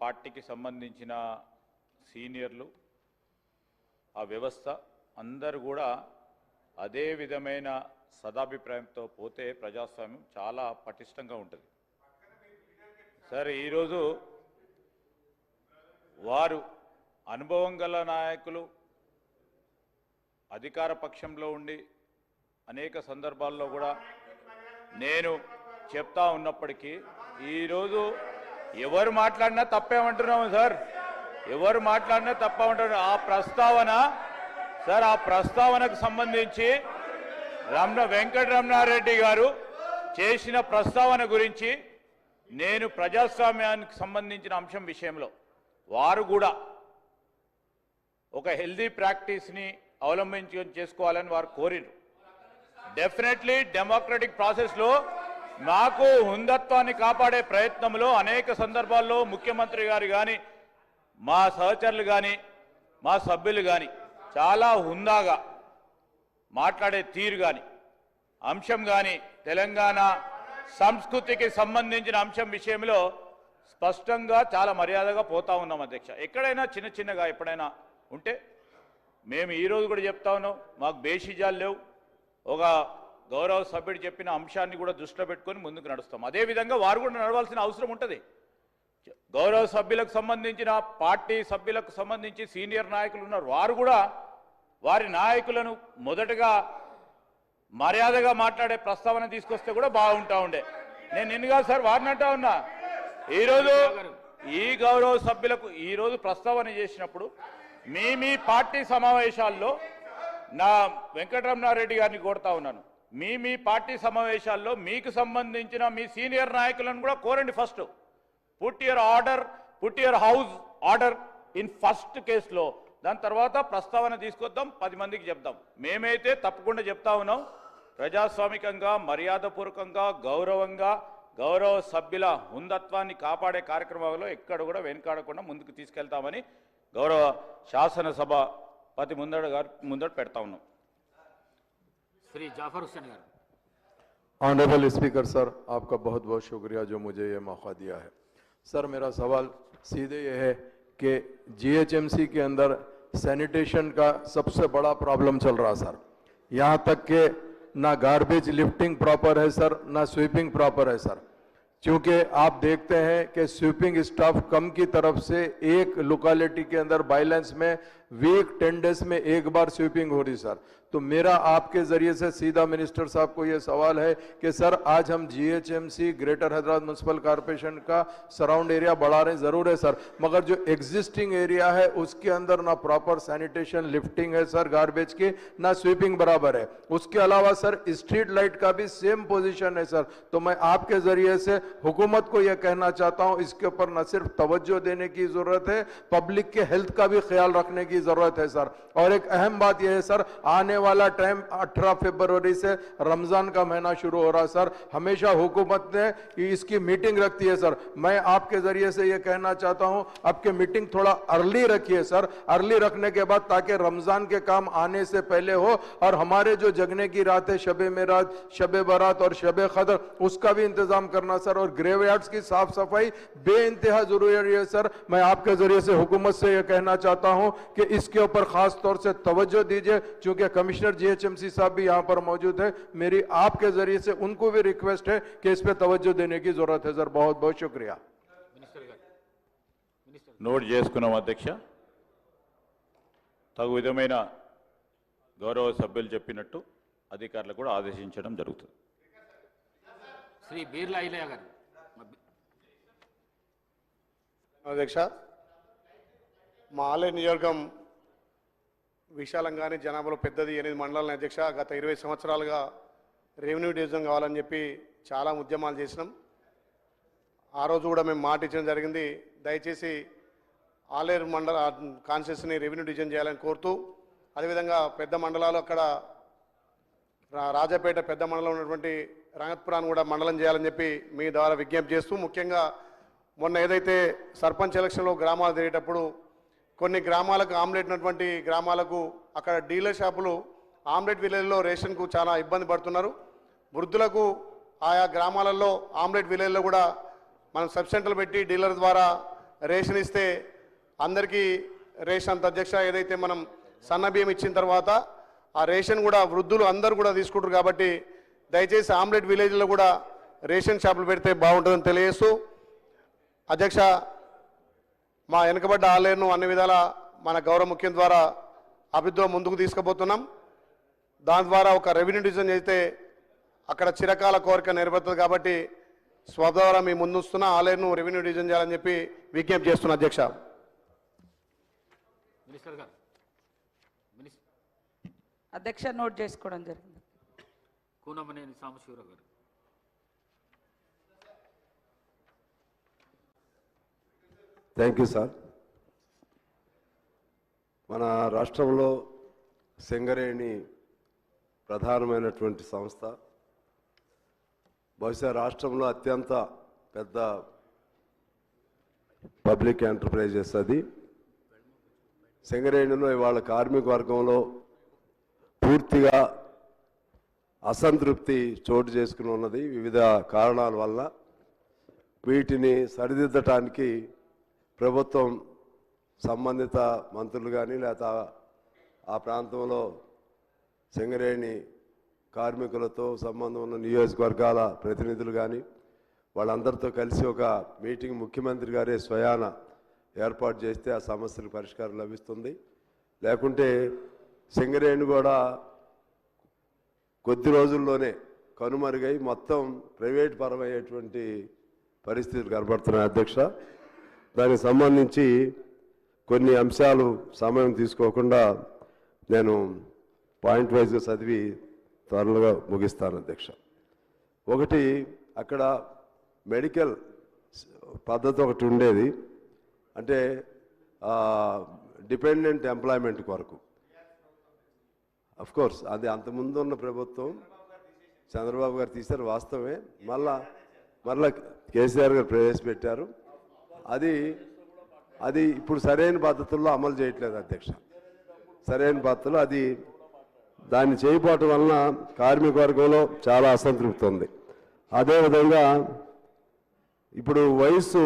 పార్టీకి సంబంధించిన సీనియర్లు ఆ వ్యవస్థ అందరూ కూడా అదే విధమైన సదాభిప్రాయంతో పోతే ప్రజాస్వామ్యం చాలా పటిష్టంగా ఉంటుంది. సరే, ఈరోజు వారు అనుభవం గల నాయకులు అధికార పక్షంలో ఉండి అనేక సందర్భాల్లో కూడా నేను చెప్తా ఉన్నప్పటికీ ఈరోజు ఎవరు మాట్లాడినా తప్పేమంటున్నాము సార్, ఎవరు మాట్లాడినా తప్పేమంటున్నారు. ఆ ప్రస్తావన సార్, ఆ ప్రస్తావనకు సంబంధించి వెంకటరమణారెడ్డి గారు చేసిన ప్రస్తావన గురించి నేను ప్రజాస్వామ్యానికి సంబంధించిన అంశం విషయంలో వారు కూడా ఒక హెల్దీ ప్రాక్టీస్ని చేసుకోవాలని వారు కోరిరు. డెఫినెట్లీ డెమోక్రటిక్ ప్రాసెస్లో మాకు హుందత్వాన్ని కాపాడే ప్రయత్నంలో అనేక సందర్భాల్లో ముఖ్యమంత్రి గారు కానీ మా సహచరులు కానీ మా సభ్యులు కానీ చాలా హుందాగా మాట్లాడే తీరు కానీ అంశం కానీ తెలంగాణ సంస్కృతికి సంబంధించిన అంశం విషయంలో స్పష్టంగా చాలా మర్యాదగా పోతా ఉన్నాం అధ్యక్ష. ఎక్కడైనా చిన్న చిన్నగా ఎప్పుడైనా ఉంటే మేము ఈరోజు కూడా చెప్తా ఉన్నాం, మాకు బేషిజాలు లేవు. ఒక గౌరవ సభ్యుడు చెప్పిన అంశాన్ని కూడా దృష్టిలో పెట్టుకొని ముందుకు నడుస్తాం. అదేవిధంగా వారు కూడా నడవాల్సిన అవసరం ఉంటుంది. గౌరవ సభ్యులకు సంబంధించిన పార్టీ సభ్యులకు సంబంధించి సీనియర్ నాయకులు ఉన్నారు, వారు కూడా వారి నాయకులను మొదటగా మర్యాదగా మాట్లాడే ప్రస్తావన తీసుకొస్తే కూడా బాగుంటా ఉండే. నేను నిన్నగా సార్ వారిని అంటా ఉన్నా, ఈరోజు ఈ గౌరవ సభ్యులకు ఈరోజు ప్రస్తావన చేసినప్పుడు మీ పార్టీ సమావేశాల్లో నా వెంకటరమణారెడ్డి గారిని కోరుతా ఉన్నాను, మీ పార్టీ సమావేశాల్లో మీకు సంబంధించిన మీ సీనియర్ నాయకులను కూడా కోరండి. First put your house order in first కేసులో, దాని తర్వాత ప్రస్తావన తీసుకొద్దాం, 10 మందికి చెప్దాం. మేమైతే తప్పకుండా చెప్తా ఉన్నాం, ప్రజాస్వామికంగా మర్యాదపూర్వకంగా గౌరవంగా గౌరవ సభ్యుల హుందత్వాన్ని కాపాడే కార్యక్రమాల్లో ఎక్కడ కూడా వెనుకాడకుండా ముందుకు తీసుకెళ్తామని గౌరవ శాసనసభ ముందట పెడతా ఉన్నాం. श्री जाफर हुसैन गारू। ऑनरेबल स्पीकर सर, आपका बहुत बहुत शुक्रिया जो मुझे ये मौका दिया है। सर, मेरा सवाल सीधे ये है कि जीएचएमसी के अंदर सैनिटेशन का सबसे बड़ा प्रॉब्लम चल रहा सर। यहाँ तक कि ना गार्बेज लिफ्टिंग प्रॉपर है सर, ना स्वीपिंग प्रॉपर है सर। क्योंकि आप देखते हैं कि स्वीपिंग स्टाफ कम की तरफ से एक लोकेलिटी के अंदर बाइलेंस में वीक 10 डेज में एक बार स्वीपिंग हो रही सर। तो मेरा आपके जरिए से सीधा मिनिस्टर साहब को यह सवाल है कि सर, आज हम GHMC greater Hyderabad municipal corporation का सराउंड एरिया बढ़ा रहे हैं, जरूर है सर, मगर जो एग्जिस्टिंग एरिया है उसके अंदर ना प्रॉपर सैनिटेशन लिफ्टिंग है सर, गार्बेज की ना स्वीपिंग बराबर है। उसके अलावा सर स्ट्रीट लाइट का भी सेम पोजीशन है सर। तो मैं आपके जरिए से हुकूमत को यह कहना चाहता हूं, इसके ऊपर न सिर्फ तवज्जो देने की जरूरत है, पब्लिक के हेल्थ का भी ख्याल रखने की जरूरत है सर। और एक अहम बात यह है सर, आने वाला टाइम 18 फरवरी से रमजान का महीना शुरू हो रहा है सर। हमेशा हुकूमत ने इसकी मीटिंग रखती है सर। मैं आपके जरिए से यह कहना चाहता हूं, आपके मीटिंग थोड़ा अर्ली रखिए सर, अर्ली रखने के बाद ताकि रमजान के काम आने से पहले हो। और हमारे जो जगने की रात है, शबे मेराज, शबे बारात और शबे कदर, उसका भी इंतजाम करना सर। और ग्रेवयार्ड्स की साफ सफाई बेइंतहा जरूरी है सर। मैं आपके जरिए से हुकूमत से यह कहना चाहता हूं कि इसके ऊपर खास तौर से तवज्जो दीजिए, क्योंकि कमिश्नर जीएचएमसी साहब भी यहां पर मौजूद है। मेरी आपके जरिए से उनको भी रिक्वेस्ट है कि इस पे तवज्जो देने की जरूरत है सर। बहुत बहुत शुक्रिया। నోట్ చేసుకున్నాం అధ్యక్ష. తగు విధమైన గౌరవ సభ్యులు చెప్పినట్టు అధికారులకు కూడా ఆదేశించడం జరుగుతుంది. श्री बीर्ला इलय गारू। అధ్యక్ష, మా ఆలయ నియోజకవర్గం విశాలంగానే జనాభాలో పెద్దది, 8 మండలాల అధ్యక్ష. గత 20 సంవత్సరాలుగా రెవెన్యూ డివిజన్ కావాలని చెప్పి చాలా ఉద్యమాలు చేసినాం. ఆ రోజు కూడా మేము మాట ఇచ్చడం జరిగింది, దయచేసి ఆలేరు మండల కాన్స్టిట్యూన్సీని రెవెన్యూ డివిజన్ చేయాలని కోరుతూ, అదేవిధంగా పెద్ద మండలాలు అక్కడ రాజాపేట పెద్ద మండలం ఉన్నటువంటి రంగత్పురాన్ని కూడా మండలం చేయాలని చెప్పి మీ ద్వారా విజ్ఞప్తి చేస్తూ, ముఖ్యంగా మొన్న ఏదైతే సర్పంచ్ ఎలక్షన్లో గ్రామాలు తిరిగేటప్పుడు కొన్ని గ్రామాలకు ఆమ్లెట్ ఉన్నటువంటి గ్రామాలకు అక్కడ డీలర్ షాపులు ఆమ్లెట్ విలేజ్లో రేషన్కు చాలా ఇబ్బంది పడుతున్నారు. వృద్ధులకు ఆయా గ్రామాలలో ఆమ్లెట్ విలేజ్లో కూడా మనం సబ్ సెంటర్లు పెట్టి డీలర్ ద్వారా రేషన్ ఇస్తే అందరికీ రేషన్ అంత అధ్యక్ష ఏదైతే మనం సన్న బియ్యం ఇచ్చిన తర్వాత ఆ రేషన్ కూడా వృద్ధులు అందరూ కూడా తీసుకుంటారు కాబట్టి దయచేసి ఆమ్లెట్ విలేజ్లో కూడా రేషన్ షాపులు పెడితే బాగుంటుందని తెలియజేస్తూ అధ్యక్ష మా వెనుకబడ్డ ఆలయను అన్ని విధాల మన గౌరవ ముఖ్యం ద్వారా అభివృద్ధిలో ముందుకు తీసుకుపోతున్నాం. దాని ద్వారా ఒక రెవెన్యూ డివిజన్ చేస్తే అక్కడ చిరకాల కోరిక నెరవేరుతుంది కాబట్టి స్వద్వారా మీ ముందుస్తున్న ఆలయను రెవెన్యూ డివిజన్ చేయాలని చెప్పి విజ్ఞప్తి చేస్తున్నా అధ్యక్ష. మినిస్టర్ గారు అధ్యక్ష నోట్ చేసుకోవడం జరిగింది. కూనమనేని సాంబశివరావు గారు. Thank you sir. మన రాష్ట్రంలో సింగరేణి ప్రధానమైనటువంటి సంస్థ. బహుశా రాష్ట్రంలో అత్యంత పెద్ద పబ్లిక్ ఎంటర్ప్రైజెస్ అది. సింగరేణిలో ఇవాళ కార్మిక వర్గంలో పూర్తిగా అసంతృప్తి చోటు చేసుకుని ఉన్నది వివిధ కారణాల వల్ల. వీటిని సరిదిద్దటానికి ప్రభుత్వం సంబంధిత మంత్రులు కానీ లేదా ఆ ప్రాంతంలో సింగరేణి కార్మికులతో సంబంధం ఉన్న నియోజకవర్గాల ప్రతినిధులు కానీ వాళ్ళందరితో కలిసి ఒక మీటింగ్ ముఖ్యమంత్రి గారే స్వయాన ఏర్పాటు చేస్తే ఆ సమస్యలకు పరిష్కారం లభిస్తుంది. లేకుంటే సింగరేణి కూడా కొద్ది రోజుల్లోనే కనుమరుగై మొత్తం ప్రైవేట్ పరమయ్యేటువంటి పరిస్థితులు కనబడుతున్నాయి అధ్యక్ష. దానికి సంబంధించి కొన్ని అంశాలు సమయం తీసుకోకుండా నేను పాయింట్ వైజ్గా చదివి త్వరగా ముగిస్తాను అధ్యక్ష. ఒకటి, అక్కడ మెడికల్ పద్ధతి ఒకటి ఉండేది, అంటే డిపెండెంట్ ఎంప్లాయ్మెంట్ కొరకు. కోర్స్ అది అంతకుముందు ఉన్న ప్రభుత్వం చంద్రబాబు గారు తీశారు వాస్తవమే, మళ్ళా కేసీఆర్ గారు ప్రవేశపెట్టారు. అది ఇప్పుడు సరైన పద్ధతుల్లో అమలు చేయట్లేదు అధ్యక్ష. సరైన పద్ధతులు అది దాన్ని చేయకపోవటం వలన కార్మిక వర్గంలో చాలా అసంతృప్తి ఉంది. అదేవిధంగా ఇప్పుడు వయసు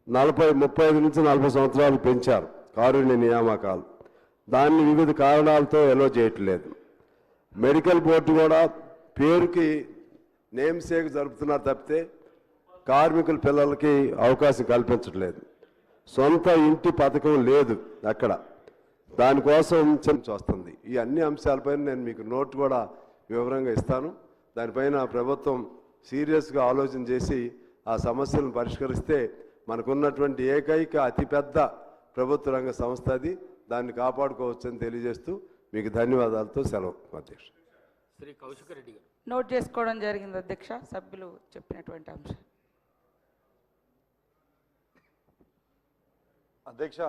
35 నుంచి 40 సంవత్సరాలు పెంచారు కారుణ్య నియామకాలు. దాన్ని వివిధ కారణాలతో ఎలో చేయట్లేదు. మెడికల్ బోర్డు కూడా పేరుకి నేమ్ సేక్ జరుపుతున్నారు తప్పితే కార్మికుల పిల్లలకి అవకాశం కల్పించట్లేదు. సొంత ఇంటి పథకం లేదు అక్కడ, దానికోసం వస్తుంది. ఈ అన్ని అంశాలపైన నేను మీకు నోట్ కూడా వివరంగా ఇస్తాను. దానిపైన ప్రభుత్వం సీరియస్గా ఆలోచన చేసి ఆ సమస్యలను పరిష్కరిస్తే మనకున్నటువంటి ఏకైక అతిపెద్ద ప్రభుత్వ రంగ సంస్థ అది. దాన్ని కాపాడుకోవచ్చని తెలియజేస్తూ మీకు ధన్యవాదాలతో సెలవు అధ్యక్ష. శ్రీ కౌశిక్ రెడ్డి గారు. నోట్ చేసుకోవడం జరిగింది అధ్యక్ష సభ్యులు చెప్పినటువంటి అంశం. అధ్యక్ష